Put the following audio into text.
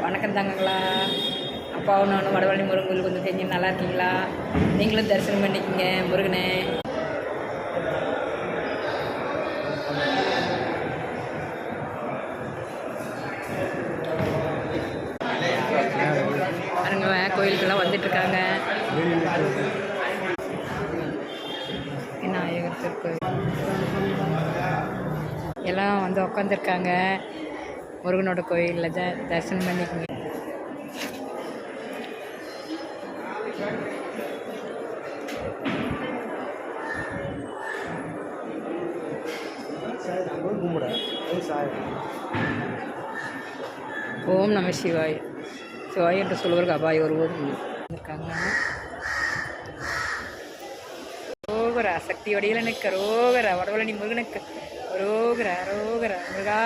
வணக்கம் தாங்கங்களா. அப்பாவும் நானும் வடவழனி முருகன் கோயிலுக்கு வந்து செஞ்சு நல்லா இருக்கீங்களா? நீங்களும் தரிசனம் பண்ணிக்கோங்க முருகனை. கோயிலுக்கெல்லாம் வந்துட்டுருக்காங்க. விநாயகர் திருக்கோயில் எல்லாம் வந்து உட்காந்துருக்காங்க. முருகனோட கோயிலில் தான் தரிசனம் பண்ணிக்கோங்க. ஓம் நம சிவாய். சிவாய் என்று சொல்வதற்கு அபாய் ஒருவரும் இருக்காங்க. ரோகரா சக்தி வடிவில் எனக்கு ரோகரா வடவழனி முருகனுக்கு ரோகரா ரோகரா முருகா.